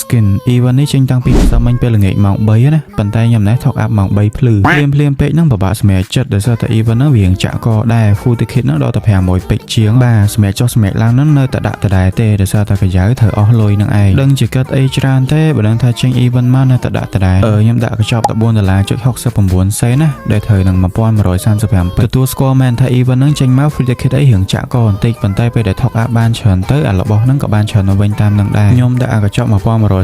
skin even នេះចេញតាំងពីសមិញពេលល្ងាចម៉ោង 3 ណាប៉ុន្តែខ្ញុំណែ top up ម៉ោង 3 ភ្លឺភ្លាមពេកហ្នឹងពិបាកសម្រាប់ចិត្តដោយសារតែ even ហ្នឹងវាចាក់កដែរ full ticket ហ្នឹងដល់តែ 500 ពេកជាងបាទសម្រាប់ចុះសម្រាប់ឡើងហ្នឹងនៅតែដាក់ដដែលទេដោយសារតែកាយត្រូវអស់លុយនឹងឯងដឹងជាគិតអីច្រើនទេបើដឹងថាចេញ even មកនៅតែដាក់ដដែលខ្ញុំដាក់កញ្ចប់$14.69 សេនណាដែលត្រូវនឹង1135ពេកទទួលស្គាល់មែនថា even ហ្នឹងចេញមក free ticket អីរឿងចាក់កបន្តិចប៉ុន្តែពេលដែល top up បានច្រើនទៅអារបស់ហ្នឹងក៏បានច្រើនមកវិញតាមនឹងដែរខ្ញុំដាក់កញ្ចប់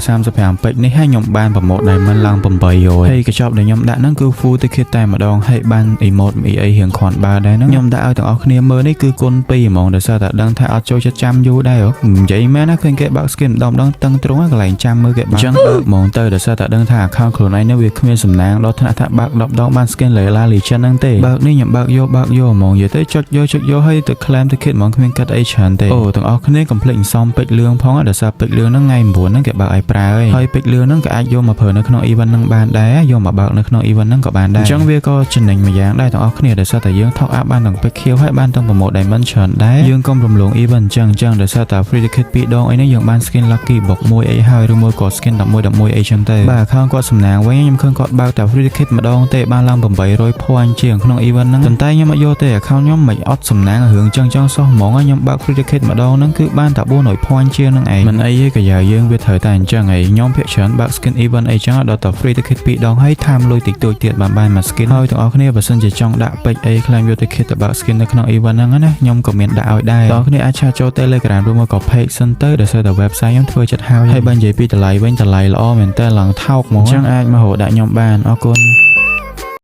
1135ពេកនេះហើយខ្ញុំបានប្រម៉ូទ diamond ឡើង800ហើយកញ្ចប់ដែលខ្ញុំដាក់ហ្នឹងគឺ full ticket តែម្ដងហើយបាន emote អីរៀងគ្រាន់បើដែរហ្នឹងខ្ញុំដាក់ឲ្យទាំងអស់គ្នាមើលនេះគឺគុណ2ហ្មងដោយសារតែដឹងថាអត់ចូលចិត្តចាំយូរដែរនិយាយមែនណាឃើញគេបើក skin ម្ដងតឹងត្រង់កន្លែងចាំមើលគេបើកអញ្ចឹងបើកហ្មងទៅដោយសារតែដឹងថា account ខ្លួនឯងនេះវាគ្មានសំណាងដល់ថ្នាក់ថាបើក10ដងបាន skin Layla Legend ហ្នឹងទេបើកនេះខ្ញុំបើកយកហ្មងនិយាយទៅចុចយកឲ្យទៅ claim ticket ហ្មងគ្មានកាត់អីច្រើនទេអូទាំងអស់គ្នាកុំភ្លេចសំពេជ្រលឿងផងដោយសារពេជ្រលឿងហ្នឹងថ្ងៃ9ហ្នឹងគេបើកឲ្យប្រើហើយពេជ្រលឿងហ្នឹងក៏អាចយកមកប្រើនៅក្នុង event ហ្នឹងបានដែរយកមកបើកនៅក្នុង event ហ្នឹងក៏បានដែរអញ្ចឹងវាក៏ចំណេញមួយយ៉ាងដែរទាំងអស់គ្នាដោយសារតែយើង top up បានទាំងពេជ្រខៀវហើយបានទាំង promote diamond ច្រើនដែរយើងកុំរំលង event អញ្ចឹងដោយសារតែ free ticket 2ដងអីនេះយើងបាន skin lucky box 1អីហើយឬមួយក៏ skin 11អីចឹងទេបាទ account គាត់សំណាងវិញខ្ញុំឃើញគាត់បើកតែ free ticket ម្ដងទេបានឡើង800 point ជាងក្នុង event ហ្នឹងប៉ុន្តែខ្ញុំអត់យកទេ account ខ្ញុំមិនអត់សំណាងរឿងចឹងសោះហ្មងខ្ញុំបើក free ticket ម្ដងហ្នឹងគឺបានតែ400 point ជាងហ្នឹងឯងមិនអីទេក៏យើងវាត្រូវតែអញ្ចឹងឯងខ្ញុំភាគច្រើនបើក skin event អីចឹងដល់តែ free ticket 2ដងហើយតាមលុយតិចតួចទៀតបានមក skin ហើយទាំងអស់គ្នាបើសិនជាចង់ដាក់ពេជ្រអីclaimយក ticket ទៅបើក skin នៅក្នុង event ហ្នឹងណាខ្ញុំក៏មានដាក់ឲ្យដែរបងប្អូនអាចឆាតចូល Telegram ឬមកក៏ page សិនទៅដោយសារតែ website ខ្ញុំធ្វើចិត្តហើយបើនិយាយពីតម្លៃវិញតម្លៃល្អមែនតើឡើងថោកហ្មងអញ្ចឹងអាចមករកដាក់ខ្ញុំបានអរគុណ